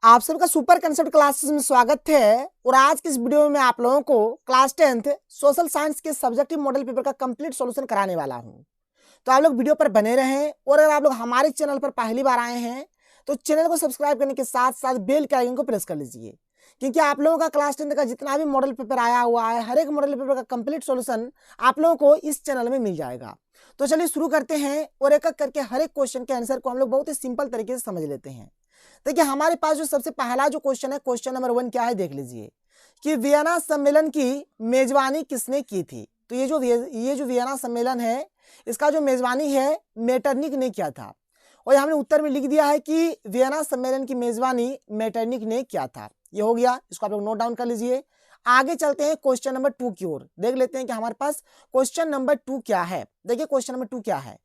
आप सबका super concept classes में स्वागत है। और आज की इस वीडियो में मैं आप लोगों को क्लास 10th सोशल साइंस के सब्जेक्टिव मॉडल पेपर का कंप्लीट सॉल्यूशन कराने वाला हूं। तो आप लोग वीडियो पर बने रहें और अगर आप लोग हमारे चैनल पर पहली बार आए हैं तो चैनल को सब्सक्राइब करने के साथ साथ बेल के आइकन को प्रेस कर लीजिए, क्योंकि आप लोगों का क्लास 10th का जितना भी मॉडल पेपर आया हुआ है हर एक मॉडल पेपर का कंप्लीट सॉल्यूशन आप लोगों को इस चैनल में मिल जाएगा। तो चलिए शुरू करते हैं और एक एक करके हर एक क्वेश्चन के आंसर को हम लोग बहुत ही सिंपल तरीके से समझ लेते हैं। देखिए हमारे पास जो सबसे पहला जो क्वेश्चन है, क्वेश्चन नंबर 1 क्या है देख लीजिए कि वियना सम्मेलन की मेजबानी किसने की थी। तो ये जो वियना सम्मेलन है इसका जो मेजबानी है मेटरनिक ने किया था। और हमने उत्तर में लिख दिया है कि वियना सम्मेलन की मेजबानी मेटरनिक ने किया था। ये हो गया, इसको आप लोग नोट डाउन कर लीजिए। आगे चलते हैं क्वेश्चन नंबर 2 की ओर, देख लेते हैं कि हमारे पास क्वेश्चन नंबर 2 क्या है। देखिए क्वेश्चन नंबर 2 क्या है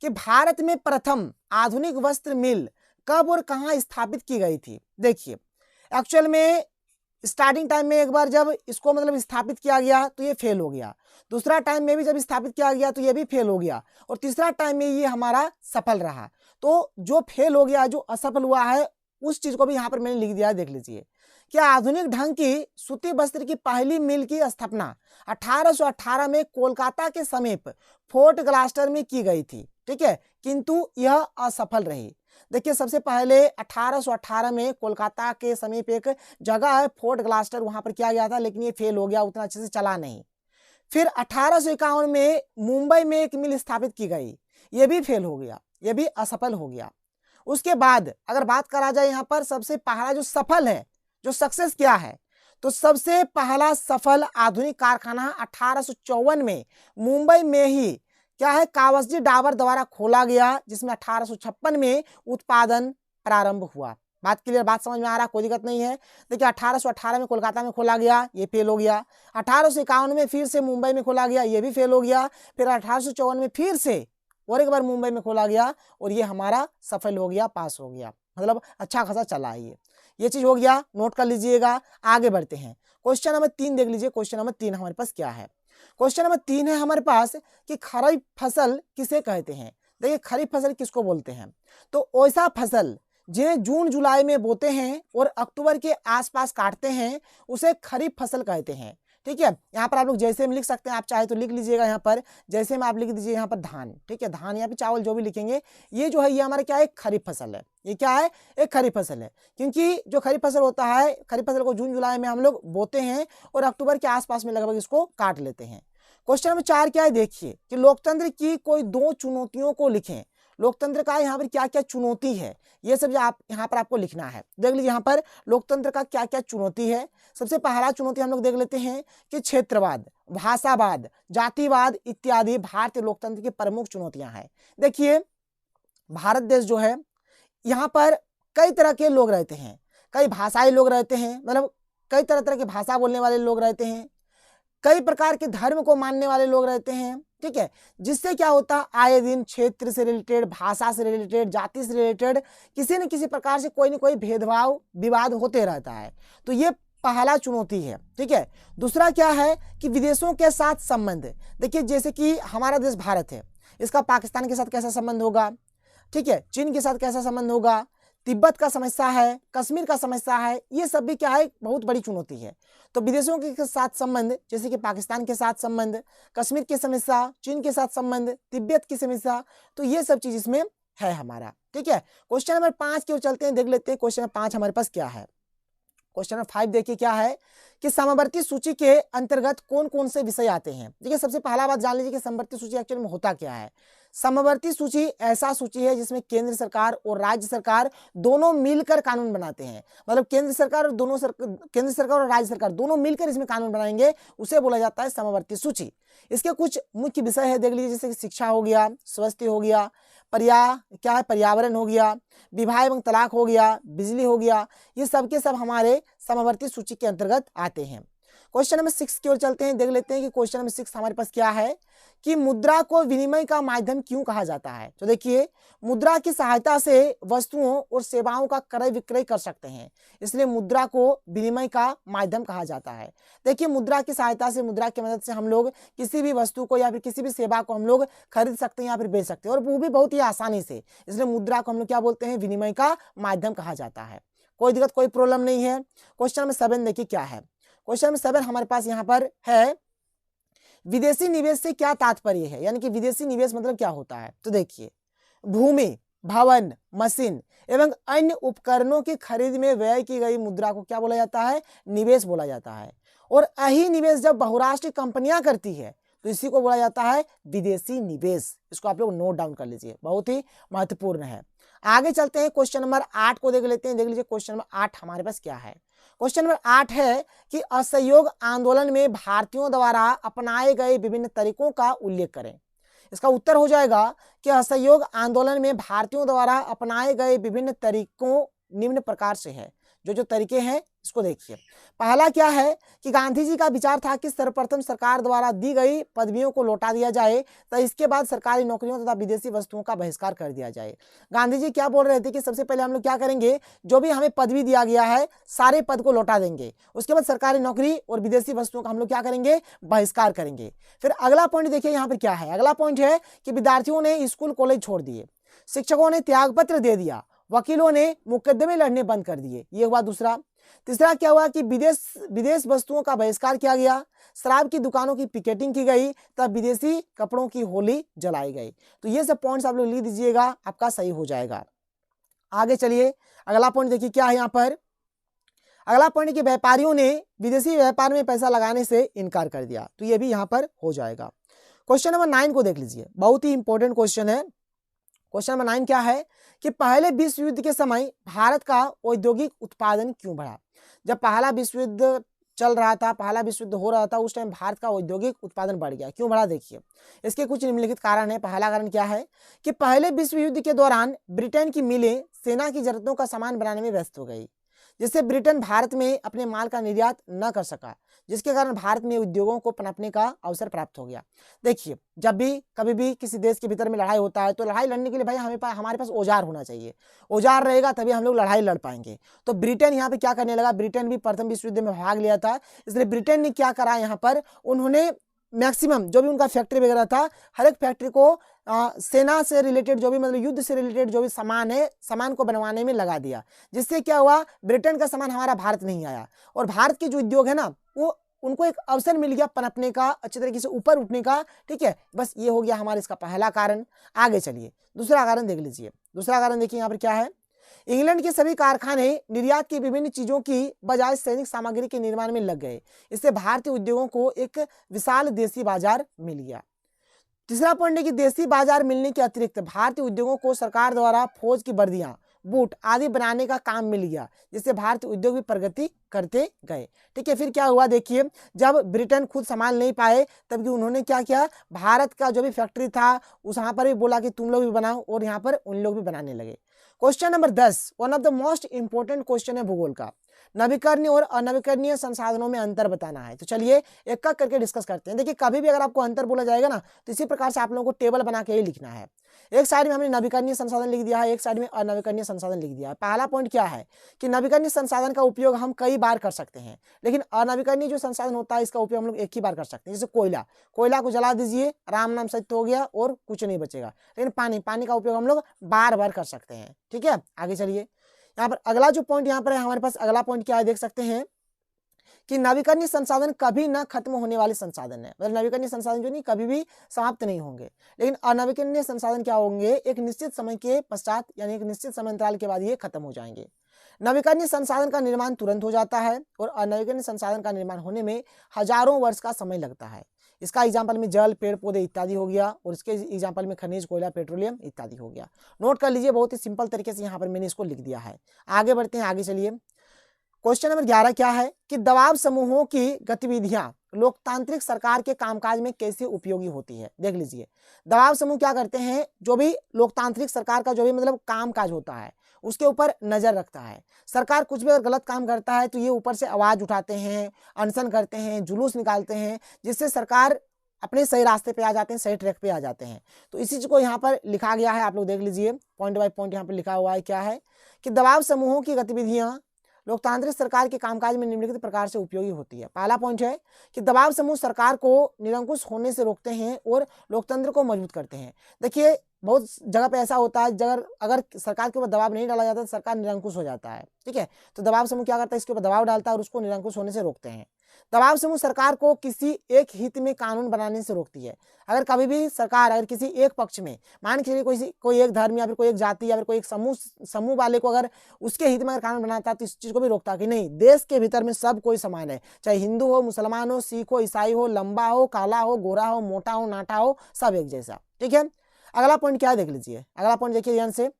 कि भारत में प्रथम आधुनिक वस्त्र मिल कब और कहां स्थापित की गई थी। देखिए एक्चुअल में स्टार्टिंग टाइम में एक बार जब इसको मतलब स्थापित किया गया तो ये फेल हो गया, दूसरा टाइम में भी जब स्थापित किया गया तो ये भी फेल हो गया, और तीसरा टाइम में ये हमारा सफल रहा। तो जो फेल हो गया, जो असफल हुआ है, उस चीज को भी यहाँ पर मैंने लिख दिया है। देख लीजिए कि आधुनिक ढंग की सूती वस्त्र की पहली मिल की स्थापना 1818 में कोलकाता के समीप फोर्ट ग्लास्टर में की गई थी, ठीक है, किंतु यह असफल रही। देखिए सबसे पहले 1818 में कोलकाता के समीप एक जगह है फोर्ट ग्लास्टर, वहां पर किया गया था, लेकिन ये फेल हो गया, उतना अच्छे से चला नहीं। फिर 1851 में मुंबई में एक मिल स्थापित की गई, ये भी फेल हो गया, ये भी असफल हो गया। उसके बाद अगर बात करा जाए यहाँ पर सबसे पहला जो सफल है, जो सक्सेस क्या है, तो सबसे पहला सफल आधुनिक कारखाना 1854 में मुंबई में ही क्या है कावसजी डाबर द्वारा खोला गया, जिसमें 1856 में उत्पादन प्रारंभ हुआ। बात क्लियर, बात समझ में आ रहा, कोई दिक्कत नहीं है। देखिए 1818 में कोलकाता में खोला गया, ये फेल हो गया। 1851 में फिर से मुंबई में खोला गया, ये भी फेल हो गया। फिर 1854 में फिर से और एक बार मुंबई में खोला गया और ये हमारा सफल हो गया, पास हो गया, मतलब अच्छा खासा चला है ये चीज हो गया, नोट कर लीजिएगा। आगे बढ़ते हैं, क्वेश्चन नंबर 3 देख लीजिए। क्वेश्चन नंबर 3 हमारे पास क्या है, क्वेश्चन नंबर 3 है हमारे पास कि खरीफ फसल किसे कहते हैं। देखिए खरीफ फसल किसको बोलते हैं, तो ऐसा फसल जिन्हें जून जुलाई में बोते हैं और अक्टूबर के आसपास काटते हैं उसे खरीफ फसल कहते हैं, ठीक है। यहाँ पर आप लोग जैसे में लिख सकते हैं, आप चाहे तो लिख लीजिएगा यहाँ पर, जैसे में आप लिख दीजिए यहाँ पर धान, ठीक है, धान या फिर चावल जो भी लिखेंगे, ये जो है ये हमारा क्या है खरीफ फसल है। ये क्या है, एक खरीफ फसल है, क्योंकि जो खरीफ फसल होता है, खरीफ फसल को जून जुलाई में हम लोग बोते हैं और अक्टूबर के आसपास में लगभग इसको काट लेते हैं। क्वेश्चन नंबर 4 क्या है, देखिए कि लोकतंत्र की कोई 2 चुनौतियों को लिखें। लोकतंत्र का यहाँ पर क्या क्या चुनौती है, ये सब आप यहाँ पर आपको लिखना है। देख लीजिए यहाँ पर लोकतंत्र का क्या क्या चुनौती है। सबसे पहला चुनौती हम लोग देख लेते हैं कि क्षेत्रवाद, भाषावाद, जातिवाद इत्यादि भारतीय लोकतंत्र की प्रमुख चुनौतियां हैं। देखिए भारत देश जो है यहाँ पर कई तरह के लोग रहते हैं, कई भाषाई लोग रहते हैं, मतलब कई तरह तरह की भाषा बोलने वाले लोग रहते हैं, कई प्रकार के धर्म को मानने वाले लोग रहते हैं, ठीक है, जिससे क्या होता है आए दिन क्षेत्र से रिलेटेड, भाषा से रिलेटेड, जाति से रिलेटेड किसी न किसी प्रकार से कोई न कोई भेदभाव विवाद होते रहता है। तो ये पहला चुनौती है, ठीक है। दूसरा क्या है कि विदेशों के साथ संबंध। देखिए जैसे कि हमारा देश भारत है, इसका पाकिस्तान के साथ कैसा संबंध होगा, ठीक है, चीन के साथ कैसा संबंध होगा, तिब्बत का समस्या है, कश्मीर का समस्या है, ये सब भी क्या है बहुत बड़ी चुनौती है। तो विदेशों के साथ संबंध, जैसे कि पाकिस्तान के साथ संबंध, कश्मीर की समस्या, चीन के साथ संबंध, तिब्बत की समस्या, तो ये सब चीज इसमें है हमारा, ठीक है। क्वेश्चन नंबर 5 की ओर चलते हैं, देख लेते हैं क्वेश्चन नंबर 5 हमारे पास क्या है। क्वेश्चन नंबर 5 देखिए क्या है कि समवर्ती सूची के अंतर्गत कौन कौन से विषय आते हैं। देखिए सबसे पहला बात जान लीजिए कि समवर्ती सूची एक्चुअल में होता क्या है। समवर्ती सूची ऐसा सूची है जिसमें केंद्र सरकार और राज्य सरकार दोनों मिलकर कानून बनाते हैं, मतलब केंद्र सरकार और राज्य सरकार दोनों मिलकर इसमें कानून बनाएंगे, उसे बोला जाता है समवर्ती सूची। इसके कुछ मुख्य विषय है, देख लीजिए, जैसे कि शिक्षा हो गया, स्वास्थ्य हो गया, पर्यावरण हो गया, विवाह एवं तलाक हो गया, बिजली हो गया, ये सब के सब हमारे समवर्ती सूची के अंतर्गत आते हैं। क्वेश्चन नंबर 6 की ओर चलते हैं, देख लेते हैं कि क्वेश्चन नंबर 6 हमारे पास क्या है कि मुद्रा को विनिमय का माध्यम क्यों कहा जाता है। तो देखिए मुद्रा की सहायता से वस्तुओं और सेवाओं का क्रय विक्रय कर सकते हैं, इसलिए मुद्रा को विनिमय का माध्यम कहा जाता है। देखिए मुद्रा की सहायता से, मुद्रा की मदद से हम लोग किसी भी वस्तु को या फिर किसी भी सेवा को हम लोग खरीद सकते हैं या फिर बेच सकते हैं, और वो भी बहुत ही आसानी से, इसलिए मुद्रा को हम लोग क्या बोलते हैं, विनिमय का माध्यम कहा जाता है। कोई दिक्कत, कोई प्रॉब्लम नहीं है। क्वेश्चन नंबर 7 देखिए क्या है। क्वेश्चन नंबर 7 हमारे पास यहाँ पर है, विदेशी निवेश से क्या तात्पर्य है, यानी कि विदेशी निवेश मतलब क्या होता है। तो देखिए, भूमि, भवन, मशीन एवं अन्य उपकरणों की खरीद में व्यय की गई मुद्रा को क्या बोला जाता है, निवेश बोला जाता है। और यही निवेश जब बहुराष्ट्रीय कंपनियां करती है तो इसी को बोला जाता है विदेशी निवेश। इसको आप लोग नोट डाउन कर लीजिए, बहुत ही महत्वपूर्ण है। आगे चलते हैं, क्वेश्चन नंबर 8 को देख लेते हैं। देख लीजिए क्वेश्चन नंबर 8 हमारे पास क्या है। क्वेश्चन नंबर 8 है कि असहयोग आंदोलन में भारतीयों द्वारा अपनाए गए विभिन्न तरीकों का उल्लेख करें। इसका उत्तर हो जाएगा कि असहयोग आंदोलन में भारतीयों द्वारा अपनाए गए विभिन्न तरीकों निम्न प्रकार से है। जो तरीके हैं इसको देखिए। पहला क्या है कि गांधी जी का विचार था कि सर्वप्रथम सरकार द्वारा दी गई पदवियों को लौटा दिया जाए, तो इसके बाद सरकारी नौकरियों तथा विदेशी वस्तुओं का बहिष्कार कर दिया जाए। गांधी जी क्या बोल रहे थे कि सबसे पहले हम लोग क्या करेंगे, जो भी हमें पदवी दिया गया है सारे पद को लौटा देंगे, उसके बाद सरकारी नौकरी और विदेशी वस्तुओं का हम लोग क्या करेंगे, बहिष्कार करेंगे। फिर अगला पॉइंट देखिए यहाँ पर क्या है। अगला पॉइंट है कि विद्यार्थियों ने स्कूल कॉलेज छोड़ दिए, शिक्षकों ने त्यागपत्र दे दिया, वकीलों ने मुकदमे लड़ने बंद कर दिए। ये हुआ दूसरा। तीसरा क्या हुआ कि विदेश वस्तुओं का बहिष्कार किया गया, शराब की दुकानों की पिकेटिंग की गई, तब विदेशी कपड़ों की होली जलाई गई। तो ये सब पॉइंट्स आप लोग लिख दीजिएगा, आपका सही हो जाएगा। आगे चलिए, अगला पॉइंट देखिए क्या है यहाँ पर। अगला पॉइंट कि व्यापारियों ने विदेशी व्यापार में पैसा लगाने से इनकार कर दिया, तो ये भी यहाँ पर हो जाएगा। क्वेश्चन नंबर 9 को देख लीजिए, बहुत ही इंपॉर्टेंट क्वेश्चन है। क्वेश्चन नंबर 9 क्या है कि पहले विश्व युद्ध के समय भारत का औद्योगिक उत्पादन क्यों बढ़ा। जब पहला विश्व युद्ध चल रहा था, पहला विश्व युद्ध हो रहा था, उस टाइम भारत का औद्योगिक उत्पादन बढ़ गया। क्यों बढ़ा, देखिए इसके कुछ निम्नलिखित कारण है। पहला कारण क्या है कि पहले विश्व युद्ध के दौरान ब्रिटेन की मिलें सेना की जरूरतों का सामान बनाने में व्यस्त हो गई, जिससे ब्रिटेन भारत में अपने माल का निर्यात न कर सका, जिसके कारण भारत में उद्योगों को पनपने का अवसर प्राप्त हो गया। देखिए, जब भी कभी भी किसी देश के भीतर में लड़ाई होता है तो लड़ाई लड़ने के लिए भाई हमारे पास औजार होना चाहिए। औजार रहेगा तभी हम लोग लड़ाई लड़ पाएंगे। तो ब्रिटेन यहाँ पे क्या करने लगा, ब्रिटेन भी प्रथम विश्व युद्ध में भाग लिया था, इसलिए ब्रिटेन ने क्या करा, यहाँ पर उन्होंने मैक्सिमम जो भी उनका फैक्ट्री वगैरह था, हर एक फैक्ट्री को सेना से रिलेटेड जो भी मतलब युद्ध से रिलेटेड जो भी सामान है, सामान को बनवाने में लगा दिया। जिससे क्या हुआ, ब्रिटेन का सामान हमारा भारत नहीं आया, और भारत के जो उद्योग है ना, वो उनको एक अवसर मिल गया पनपने का, अच्छे तरीके से ऊपर उठने का। ठीक है, बस ये हो गया हमारा इसका पहला कारण। आगे चलिए, दूसरा कारण देख लीजिए। दूसरा कारण देखिए यहाँ पर क्या है, इंग्लैंड के सभी कारखाने निर्यात की विभिन्न चीजों की बजाय सैनिक सामग्री के निर्माण में लग गए। इससे भारतीय उद्योगों को एक विशाल देशी बाजार मिल गया। तीसरा पॉइंट है कि देशी बाजार मिलने के अतिरिक्त भारतीय उद्योगों को सरकार द्वारा फौज की वर्दियां, बूट आदि बनाने का काम मिल गया, जिससे भारतीय उद्योग भी प्रगति करते गए। ठीक है, फिर क्या हुआ, देखिए जब ब्रिटेन खुद संभाल नहीं पाए तब कि उन्होंने क्या किया, भारत का जो भी फैक्ट्री था उस यहाँ पर भी बोला कि तुम लोग भी बनाओ, और यहाँ पर उन लोग भी बनाने लगे। Question number 10 one of the most important question है भूगोल का। नवीकरणीय और अनवीकरणीय संसाधनों में अंतर बताना है। तो चलिए एक एक करके डिस्कस करते हैं। देखिए, कभी भी अगर आपको अंतर बोला जाएगा ना, तो इसी प्रकार से आप लोगों को टेबल बना के ही लिखना है। एक साइड में हमने नवीकरणीय संसाधन लिख दिया है, एक साइड में अनवीकरणीय संसाधन लिख दिया है। पहला पॉइंट क्या है कि नवीकरणीय संसाधन का उपयोग हम कई बार कर सकते हैं, लेकिन अनवीकरणीय जो संसाधन होता है इसका उपयोग हम लोग एक ही बार कर सकते हैं। जैसे कोयला को जला दीजिए, राम नाम सत्य हो गया और कुछ नहीं बचेगा। लेकिन पानी का उपयोग हम लोग बार बार कर सकते हैं। ठीक है, आगे चलिए। यहाँ पर अगला जो पॉइंट यहाँ पर है हमारे पास, अगला पॉइंट क्या है देख सकते हैं कि नवीकरणीय संसाधन कभी न खत्म होने वाले संसाधन है। मतलब नवीकरणीय संसाधन जो नहीं कभी भी समाप्त नहीं होंगे, लेकिन अनवीकरणीय संसाधन क्या होंगे, एक निश्चित समय के पश्चात यानी एक निश्चित समय अंतराल के बाद ये खत्म हो जाएंगे। नवीकरणीय संसाधन का निर्माण तुरंत हो जाता है और अनवीकरणीय संसाधन का निर्माण होने में हजारों वर्ष का समय लगता है। इसका एग्जाम्पल में जल, पेड़ पौधे इत्यादि हो गया, और इसके एग्जाम्पल में खनिज, कोयला, पेट्रोलियम इत्यादि हो गया। नोट कर लीजिए, बहुत ही सिंपल तरीके से यहाँ पर मैंने इसको लिख दिया है। आगे बढ़ते हैं, आगे चलिए। क्वेश्चन नंबर 11 क्या है कि दबाव समूहों की गतिविधियां लोकतांत्रिक सरकार के कामकाज में कैसे उपयोगी होती है। देख लीजिए, दबाव समूह क्या करते हैं, जो भी लोकतांत्रिक सरकार का जो भी मतलब कामकाज होता है उसके ऊपर नजर रखता है। सरकार कुछ भी अगर गलत काम करता है तो ये ऊपर से आवाज उठाते हैं, अनशन करते हैं, जुलूस निकालते हैं, जिससे सरकार अपने सही रास्ते पे आ जाते हैं, सही ट्रैक पे आ जाते हैं। तो इसी चीज को यहाँ पर लिखा गया है, आप लोग देख लीजिए, पॉइंट बाय पॉइंट यहाँ पर लिखा हुआ है। क्या है कि दबाव समूहों की गतिविधियां लोकतांत्रिक सरकार के कामकाज में निम्नलिखित प्रकार से उपयोगी होती है। पहला पॉइंट है कि दबाव समूह सरकार को निरंकुश होने से रोकते हैं और लोकतंत्र को मजबूत करते हैं। देखिए, बहुत जगह पे ऐसा होता है, अगर सरकार के ऊपर दबाव नहीं डाला जाता तो सरकार निरंकुश हो जाता है, ठीक है। तो दबाव समूह क्या करता है, इसके ऊपर दबाव डालता है और उसको निरंकुश होने से रोकते हैं। दबाव समूह सरकार को किसी एक हित में कानून बनाने से रोकती है। अगर कभी भी सरकार अगर किसी एक पक्ष में, मान के चलिए कोई एक धर्म या फिर कोई एक जाति या फिर कोई एक समूह वाले को अगर उसके हित में अगर कानून बनाता है तो इस चीज को भी रोकता है कि नहीं, देश के भीतर में सब कोई समान है, चाहे हिंदू हो, मुसलमान हो, सिख हो, ईसाई हो, लंबा हो, काला हो, गोरा हो, मोटा हो, नाटा हो, सब एक जैसा, ठीक है। अगला पॉइंट क्या है देख लीजिए, अगला पॉइंट देखिए ध्यान से,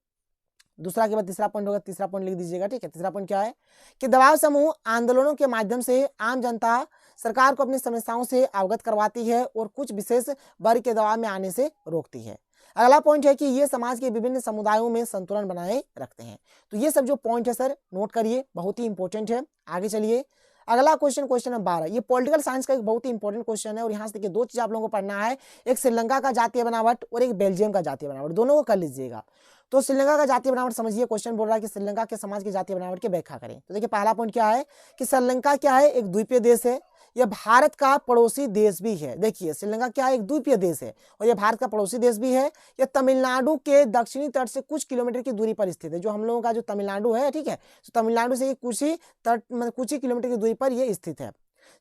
दूसरा के बाद तीसरा पॉइंट होगा, तीसरा पॉइंट लिख दीजिएगा, ठीक है। तीसरा पॉइंट क्या है कि दबाव समूह आंदोलनों के माध्यम से आम जनता सरकार को अपनी समस्याओं से अवगत करवाती है और कुछ विशेष वर्ग के दबाव में आने से रोकती है। अगला पॉइंट है कि ये समाज के विभिन्न समुदायों में संतुलन बनाए रखते हैं। तो ये सब जो पॉइंट है सर नोट करिए, बहुत ही इंपॉर्टेंट है। आगे चलिए, अगला क्वेश्चन, क्वेश्चन नंबर 12, ये पॉलिटिकल साइंस का एक बहुत ही इंपॉर्टेंट क्वेश्चन है और यहाँ से देखिए दो चीज आप लोगों को पढ़ना है, एक श्रीलंका का जातीय बनावट और एक बेल्जियम का जातीय बनावट, दोनों को कर लीजिएगा। तो श्रीलंका का जातीय बनावट समझिए, क्वेश्चन बोल रहा है कि श्रीलंका के समाज की जातीय बनावट की व्याख्या करें। तो देखिए पहला पॉइंट क्या है कि श्रीलंका क्या है, एक द्वीपीय देश है, यह भारत का पड़ोसी देश भी है। देखिए श्रीलंका क्या है, एक द्वीपीय देश है और यह भारत का पड़ोसी देश भी है। यह तमिलनाडु के दक्षिणी तट से कुछ किलोमीटर की दूरी पर स्थित है। जो हम लोगों का जो तमिलनाडु है, ठीक है, तो तमिलनाडु से कुछ ही किलोमीटर की दूरी पर यह स्थित है।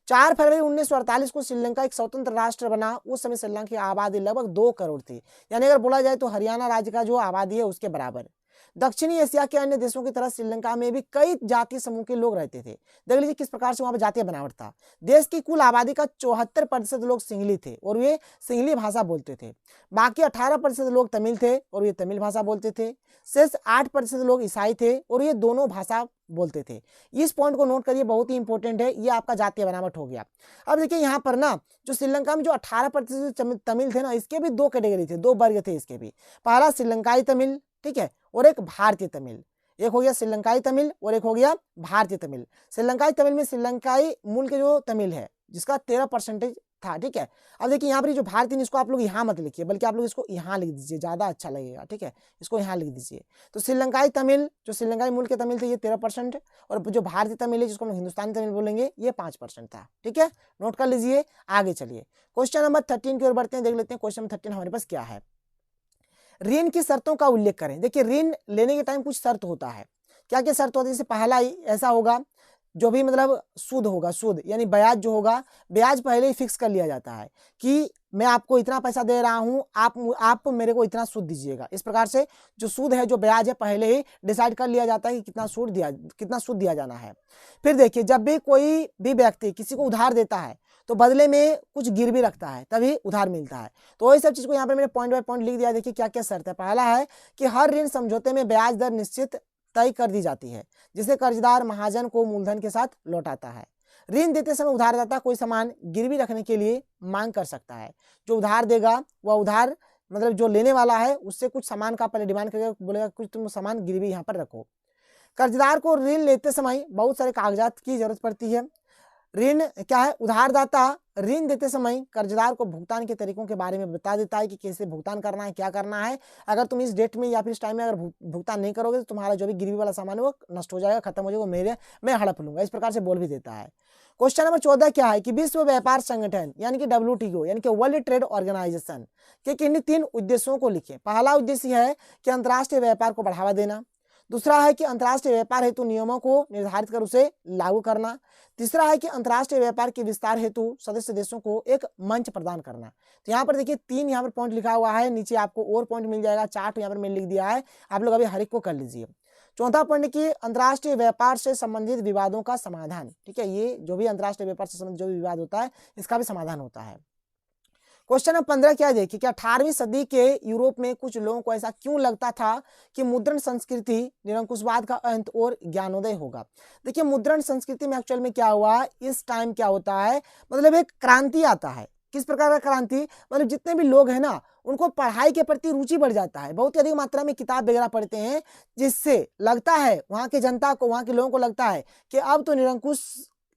4 फरवरी 1948 को श्रीलंका एक स्वतंत्र राष्ट्र बना। उस समय श्रीलंका की आबादी लगभग 2 करोड़ थी, यानी अगर बोला जाए तो हरियाणा राज्य का जो आबादी है उसके बराबर। दक्षिणी एशिया के अन्य देशों की तरह श्रीलंका में भी कई जातीय समूह के लोग रहते थे। देख लीजिए किस प्रकार से वहां पर जातीय बनावट था। देश की कुल आबादी का 74% लोग सिंहली थे और वे सिंहली भाषा बोलते थे। बाकी 18% लोग तमिल थे और वे तमिल भाषा बोलते थे। शेष 8% लोग ईसाई थे और ये दोनों भाषा बोलते थे। इस पॉइंट को नोट करिए, बहुत ही इंपॉर्टेंट है, ये आपका जातीय बनावट हो गया। अब देखिए यहाँ पर ना जो श्रीलंका में जो 18% तमिल थे ना, इसके भी 2 कैटेगरी थे, 2 वर्ग थे इसके भी। पहला श्रीलंकाई तमिल, ठीक है, और एक भारतीय तमिल। एक हो गया श्रीलंकाई तमिल और एक हो गया भारतीय तमिल। श्रीलंकाई तमिल में श्रीलंकाई मूल के जो तमिल है जिसका 13% था, ठीक है। अब देखिए यहाँ पर जो भारतीय, इसको आप लोग यहाँ मत लिखिए, बल्कि आप लोग इसको यहाँ लिख दीजिए, ज्यादा अच्छा लगेगा, ठीक है, इसको यहाँ लिख दीजिए। तो श्रीलंकाई तमिल, जो श्रीलंकाई मूल के तमिल थे, ये 13%, और जो भारतीय तमिल है जिसको हम हिंदुस्तानी तमिल बोलेंगे, ये 5% था, ठीक है, नोट कर लीजिए। आगे चलिए क्वेश्चन नंबर 13 की ओर बढ़ते हैं, देख लेते हैं क्वेश्चन नंबर 13 हमारे पास क्या है। ऋण की शर्तों का उल्लेख करें। देखिए ऋण लेने के टाइम कुछ शर्त होता है, क्या क्या शर्त होती है, जैसे पहला ऐसा होगा, जो भी मतलब सूद होगा, सूद यानी ब्याज जो होगा, ब्याज पहले ही फिक्स कर लिया जाता है कि मैं आपको इतना पैसा दे रहा हूं, आप मेरे को इतना सूद दीजिएगा। इस प्रकार से जो सूद है, जो ब्याज है, पहले ही डिसाइड कर लिया जाता है कि कितना सूद दिया जाना है। फिर देखिए जब भी कोई भी व्यक्ति किसी को उधार देता है तो बदले में कुछ गिरवी रखता है, तभी उधार मिलता है। तो वही सब चीज को यहाँ पे मैंने पॉइंट बाय पॉइंट लिख दिया। देखिए क्या क्या शर्त है। पहला है कि हर ऋण समझौते में ब्याज दर निश्चित तय कर दी जाती है, जिसे कर्जदार महाजन को मूलधन के साथ लौटाता है। ऋण देते समय उधारदाता कोई सामान गिरवी रखने के लिए मांग कर सकता है। जो उधार देगा वह उधार मतलब जो लेने वाला है उससे कुछ सामान का पहले डिमांड करेगा, बोलेगा कुछ तुम सामान गिरवी यहाँ पर रखो। कर्जदार को ऋण लेते समय बहुत सारे कागजात की जरूरत पड़ती है। ऋण क्या है, उधारदाता ऋण देते समय कर्जदार को भुगतान के तरीकों के बारे में बता देता है कि कैसे भुगतान करना है, क्या करना है। अगर तुम इस डेट में या फिर इस टाइम में अगर भुगतान नहीं करोगे तो तुम्हारा जो भी गिरवी वाला सामान है वो नष्ट हो जाएगा, खत्म हो जाएगा, मैं हड़प लूंगा, इस प्रकार से बोल भी देता है। क्वेश्चन नंबर 14 क्या है कि विश्व व्यापार संगठन यानी कि WTO यानी कि वर्ल्ड ट्रेड ऑर्गेनाइजेशन के किन्हीं 3 उद्देश्यों को लिखें। पहला उद्देश्य है कि अंतर्राष्ट्रीय व्यापार को बढ़ावा देना। दूसरा है कि अंतर्राष्ट्रीय व्यापार हेतु नियमों को निर्धारित कर उसे लागू करना। तीसरा है कि अंतर्राष्ट्रीय व्यापार के विस्तार हेतु सदस्य देशों को एक मंच प्रदान करना। तो यहाँ पर देखिए 3 यहाँ पर पॉइंट लिखा हुआ है, नीचे आपको और पॉइंट मिल जाएगा, 4 यहाँ पर मैंने लिख दिया है, आप लोग अभी हर एक को कर लीजिए। चौथा पॉइंट की अंतर्राष्ट्रीय व्यापार से संबंधित विवादों का समाधान, ठीक है, ये जो भी अंतर्राष्ट्रीय व्यापार से संबंधित जो भी विवाद होता है इसका भी समाधान होता है। क्वेश्चन नंबर 15 क्या है, देखिए कि 18वीं सदी के यूरोप में कुछ लोगों को ऐसा क्यों लगता था कि मुद्रण संस्कृति निरंकुशवाद का अंत और ज्ञानोदय होगा। देखिए मुद्रण संस्कृति में एक्चुअल में क्या हुआ, इस टाइम क्या होता है, मतलब एक क्रांति आता है। किस प्रकार का क्रांति, मतलब जितने भी लोग हैं ना उनको पढ़ाई के प्रति रुचि बढ़ जाता है, बहुत ही अधिक मात्रा में किताब वगैरह पढ़ते हैं, जिससे लगता है वहां की जनता को, वहां के लोगों को लगता है कि अब तो निरंकुश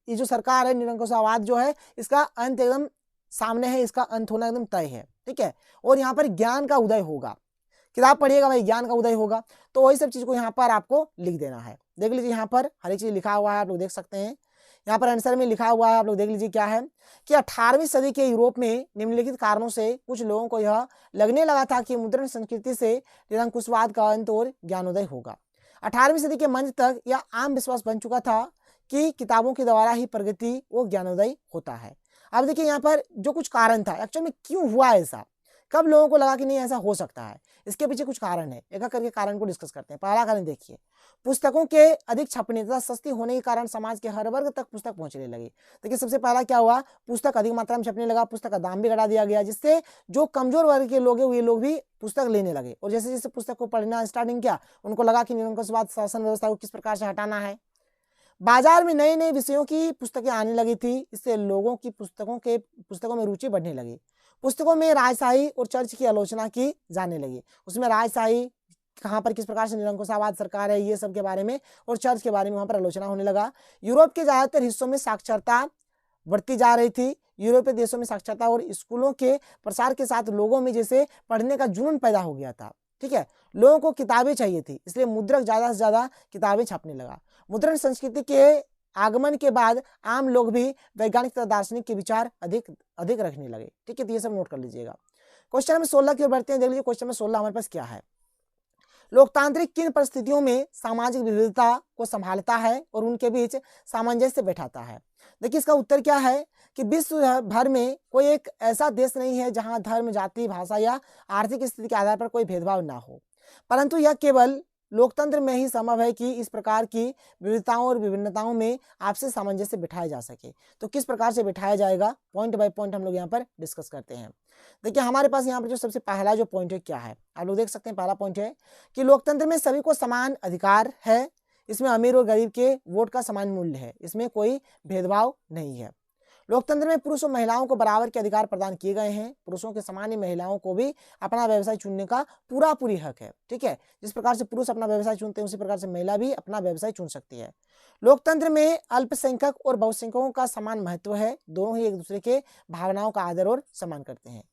ये जो सरकार है, निरंकुशवाद जो है इसका अंत एकदम सामने है, इसका अंत होना एकदम तय है, ठीक है, और यहाँ पर ज्ञान का उदय होगा। किताब पढ़िएगा भाई, ज्ञान का उदय होगा। तो वही सब चीज को यहाँ पर आपको लिख देना है। देख लीजिए यहाँ पर हर एक चीज लिखा हुआ है, आप लोग देख सकते हैं। यहाँ पर आंसर में लिखा हुआ है, आप लोग देख लीजिए क्या है कि 18वीं सदी के यूरोप में निम्नलिखित कारणों से कुछ लोगों को यह लगने लगा था कि मुद्रण संस्कृति से निरंकुशवाद का अंत और ज्ञानोदय होगा। 18वीं सदी के मंच तक यह आम विश्वास बन चुका था कि किताबों के द्वारा ही प्रगति व ज्ञानोदय होता है। अब देखिए यहाँ पर जो कुछ कारण था, एक्चुअल में क्यों हुआ ऐसा, कब लोगों को लगा कि नहीं ऐसा हो सकता है, इसके पीछे कुछ कारण है। एक एक करके कारण को डिस्कस करते हैं। पहला कारण देखिए, पुस्तकों के अधिक छपने तथा सस्ती होने के कारण समाज के हर वर्ग तक पुस्तक पहुंचने लगी। देखिए सबसे पहला क्या हुआ, पुस्तक अधिक मात्रा में छपने लगा, पुस्तक का दाम भी बढ़ा दिया गया, जिससे जो कमजोर वर्ग के लोग हैं वे लोग भी पुस्तक लेने लगे। और जैसे जैसे पुस्तक को पढ़ना स्टार्टिंग किया, उनको लगा कि निरंकुशवाद शासन व्यवस्था को किस प्रकार से हटाना है। बाजार में नए नए विषयों की पुस्तकें आने लगी थी, इससे लोगों की पुस्तकों में रुचि बढ़ने लगी। पुस्तकों में राजशाही और चर्च की आलोचना की जाने लगी। उसमें राजशाही कहाँ पर किस प्रकार से निरंकुशवाद सरकार है, ये सब के बारे में, और चर्च के बारे में वहां पर आलोचना होने लगा। यूरोप के ज्यादातर हिस्सों में साक्षरता बढ़ती जा रही थी। यूरोपीय देशों में साक्षरता और स्कूलों के प्रसार के साथ लोगों में जैसे पढ़ने का जुनून पैदा हो गया था। ठीक है, लोगों को किताबें चाहिए थी, इसलिए मुद्रक ज्यादा से ज्यादा किताबें छापने लगा। मुद्रण संस्कृति के आगमन के बाद आम लोग भी वैज्ञानिक तथा दार्शनिक के विचार अधिक रखने लगे। ठीक है, तो ये सब नोट कर लीजिएगा। क्वेश्चन नंबर 16 की ओर बढ़ते हैं। देख लीजिए क्वेश्चन नंबर 16 हमारे पास क्या है, लोकतांत्रिक किन परिस्थितियों में सामाजिक विविधता को संभालता है और उनके बीच सामंजस्य बैठाता है। देखिए इसका उत्तर क्या है कि विश्व भर में कोई एक ऐसा देश नहीं है जहां धर्म, जाति, भाषा या आर्थिक स्थिति के आधार पर कोई भेदभाव ना हो, परंतु यह केवल लोकतंत्र में ही संभव है कि इस प्रकार की विविधताओं और विभिन्नताओं में आपसी सामंजस्य बिठाया जा सके। तो किस प्रकार से बिठाया जाएगा, पॉइंट बाय पॉइंट हम लोग यहाँ पर डिस्कस करते हैं। देखिए हमारे पास यहाँ पर जो सबसे पहला जो पॉइंट है क्या है, आप लोग देख सकते हैं। पहला पॉइंट है कि लोकतंत्र में सभी को समान अधिकार है, इसमें अमीर और गरीब के वोट का समान मूल्य है, इसमें कोई भेदभाव नहीं है। लोकतंत्र में पुरुष और महिलाओं को बराबर के अधिकार प्रदान किए गए हैं, पुरुषों के समान ही महिलाओं को भी अपना व्यवसाय चुनने का पूरी हक है। ठीक है, जिस प्रकार से पुरुष अपना व्यवसाय चुनते हैं उसी प्रकार से महिला भी अपना व्यवसाय चुन सकती है। लोकतंत्र में अल्पसंख्यक और बहुसंख्यकों का समान महत्व है, दोनों ही एक दूसरे के भावनाओं का आदर और सम्मान करते हैं।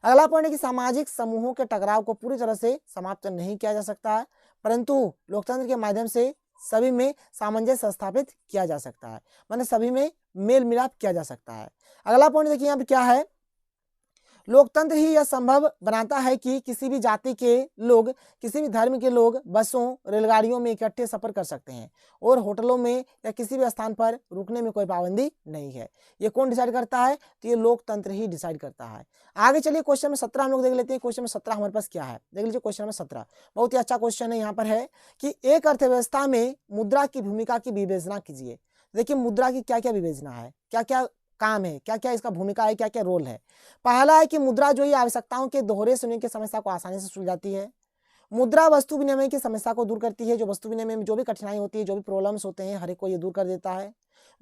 अगला पॉइंट है कि सामाजिक समूहों के टकराव को पूरी तरह से समाप्त नहीं किया जा सकता है, परंतु लोकतंत्र के माध्यम से सभी में सामंजस्य स्थापित किया जा सकता है, माने सभी में मेल मिलाप किया जा सकता है। अगला पॉइंट देखिए यहाँ पे क्या है, लोकतंत्र ही यह संभव बनाता है कि किसी भी जाति के लोग, किसी भी धर्म के लोग बसों, रेलगाड़ियों में इकट्ठे सफर कर सकते हैं और होटलों में या किसी भी स्थान पर रुकने में कोई पाबंदी नहीं है। ये कौन डिसाइड करता है, तो ये लोकतंत्र ही डिसाइड करता है। आगे चलिए क्वेश्चन नंबर 17 हम लोग देख लेते हैं। क्वेश्चन नंबर 17 हमारे पास क्या है, देख लीजिए क्वेश्चन नंबर 17 बहुत ही अच्छा क्वेश्चन है। यहाँ पर है कि एक अर्थव्यवस्था में मुद्रा की भूमिका की विवेचना कीजिए। देखिए मुद्रा की क्या क्या विवेचना है, क्या क्या काम है, क्या क्या इसका भूमिका है, क्या क्या रोल है। पहला है कि मुद्रा जो ये आवश्यकताओं के दोहरे सुनने की समस्या को आसानी से सुलझाती है। मुद्रा वस्तु विनिमय की समस्या को दूर करती है, जो वस्तु विनिमय में जो भी कठिनाई होती है, जो भी प्रॉब्लम्स होते हैं, हर एक को ये दूर कर देता है।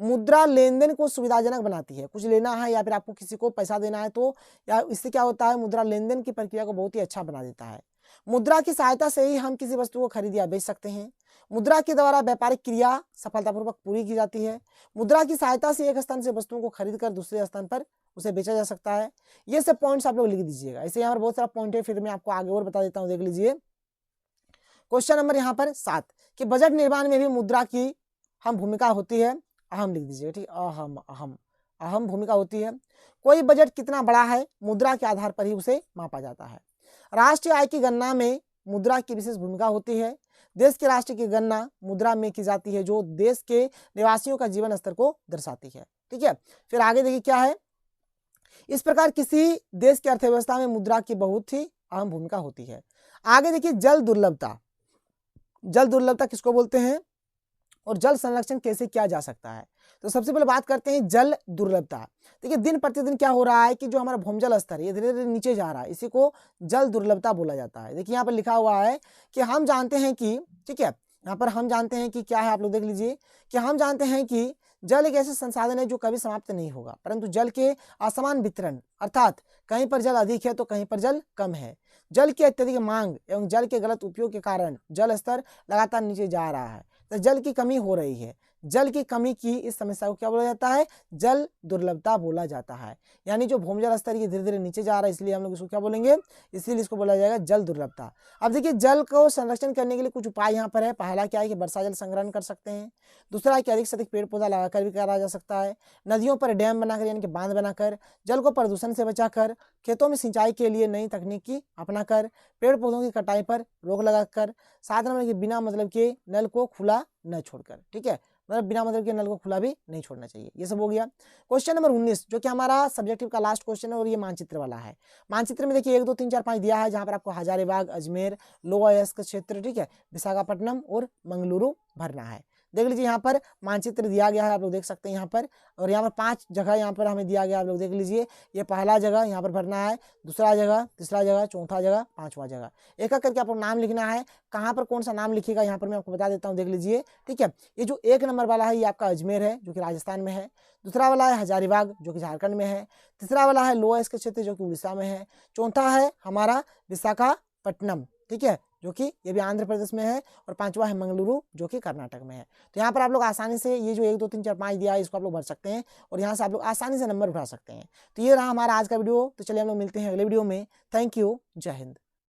मुद्रा लेन देन को सुविधाजनक बनाती है, कुछ लेना है या फिर आपको किसी को पैसा देना है तो या इससे क्या होता है, मुद्रा लेन देन की प्रक्रिया को बहुत ही अच्छा बना देता है। मुद्रा की सहायता से ही हम किसी वस्तु को खरीद या बेच सकते हैं। मुद्रा के द्वारा व्यापारिक क्रिया सफलतापूर्वक पूरी की जाती है। मुद्रा की सहायता से एक स्थान से वस्तुओं को खरीद कर दूसरे स्थान पर उसे बेचा जा सकता है। ये सब पॉइंट्स आप लोग लिख दीजिएगा। ऐसे यहाँ पर बहुत सारा पॉइंट है, फिर मैं आपको आगे और बता देता हूँ, देख लीजिए। क्वेश्चन नंबर यहाँ पर 7 कि बजट निर्माण में भी मुद्रा की हम भूमिका होती है, अहम लिख दीजिए। ठीक, अहम भूमिका होती है। कोई बजट कितना बड़ा है, मुद्रा के आधार पर ही उसे मापा जाता है। राष्ट्रीय आय की गणना में मुद्रा की विशेष भूमिका होती है। देश के राष्ट्र की गणना मुद्रा में की जाती है, जो देश के निवासियों का जीवन स्तर को दर्शाती है। ठीक है, फिर आगे देखिए क्या है, इस प्रकार किसी देश की अर्थव्यवस्था में मुद्रा की बहुत ही अहम भूमिका होती है। आगे देखिए जल दुर्लभता। जल दुर्लभता किसको बोलते हैं और जल संरक्षण कैसे किया जा सकता है। तो सबसे पहले बात करते हैं जल दुर्लभता। देखिए दिन प्रतिदिन क्या हो रहा है कि जो हमारा भूमजल स्तर है ये धीरे धीरे नीचे जा रहा है, इसी को जल दुर्लभता बोला जाता है। देखिए यहाँ पर लिखा हुआ है कि हम जानते हैं कि, ठीक है, यहाँ पर हम जानते हैं कि क्या है, आप लोग देख लीजिए कि हम जानते हैं कि जल एक ऐसे संसाधन है जो कभी समाप्त नहीं होगा, परंतु जल के असमान वितरण, अर्थात कहीं पर जल अधिक है तो कहीं पर जल कम है। जल की अत्यधिक मांग एवं जल के गलत उपयोग के कारण जल स्तर लगातार नीचे जा रहा है, तो जल की कमी हो रही है। जल की कमी की इस समस्या को क्या बोला जाता है? जल दुर्लभता बोला जाता है। यानी जो भूमिजल स्तर ये धीरे धीरे नीचे जा रहा है, इसलिए हम लोग इसको क्या बोलेंगे? इसीलिए इसको बोला जाएगा जल दुर्लभता। अब देखिए जल को संरक्षण करने के लिए कुछ उपाय यहाँ पर है। पहला क्या है कि वर्षा जल संग्रहण कर सकते हैं। दूसरा है कि अधिक से अधिक पेड़ पौधा लगाकर भी करा जा सकता है। नदियों पर डैम बनाकर यानी कि बांध बनाकर, जल को प्रदूषण से बचाकर, खेतों में सिंचाई के लिए नई तकनीकी अपनाकर, पेड़ पौधों की कटाई पर रोक लगाकर, साथ में बिना मतलब के नल को खुला न छोड़कर। ठीक है, मतलब बिना मतलब के नल को खुला भी नहीं छोड़ना चाहिए। ये सब हो गया। क्वेश्चन नंबर 19 जो कि हमारा सब्जेक्टिव का लास्ट क्वेश्चन है और ये मानचित्र वाला है। मानचित्र में देखिए 1 2 3 4 5 दिया है, जहां पर आपको हजारीबाग, अजमेर, लोअर अयस्क क्षेत्र, ठीक है, विशाखापट्टनम और मंगलुरु भरना है। देख लीजिए यहाँ पर मानचित्र दिया गया है, आप लोग देख सकते हैं यहाँ पर, और यहाँ पर 5 जगह यहाँ पर हमें दिया गया, आप लोग देख लीजिए। ये पहला जगह यहाँ पर भरना है, दूसरा जगह, तीसरा जगह, चौथा जगह, पांचवा जगह। एक एक करके आपको नाम लिखना है। कहाँ पर कौन सा नाम लिखेगा यहाँ पर मैं आपको बता देता हूँ, देख लीजिए। ठीक है, ये जो 1 नंबर वाला है ये आपका अजमेर है जो कि राजस्थान में है। दूसरा वाला है हजारीबाग जो कि झारखंड में है। तीसरा वाला है लोअर अयस्क क्षेत्र जो कि उड़ीसा में है। चौथा है हमारा विशाखापट्टनम, ठीक है, जो कि ये भी आंध्र प्रदेश में है। और पांचवा है मंगलुरु जो कि कर्नाटक में है। तो यहाँ पर आप लोग आसानी से ये जो 1 2 3 4 5 दिया है इसको आप लोग भर सकते हैं और यहाँ से आप लोग आसानी से नंबर उठा सकते हैं। तो ये रहा हमारा आज का वीडियो। तो चलिए हम लोग मिलते हैं अगले वीडियो में। थैंक यू, जय हिंद।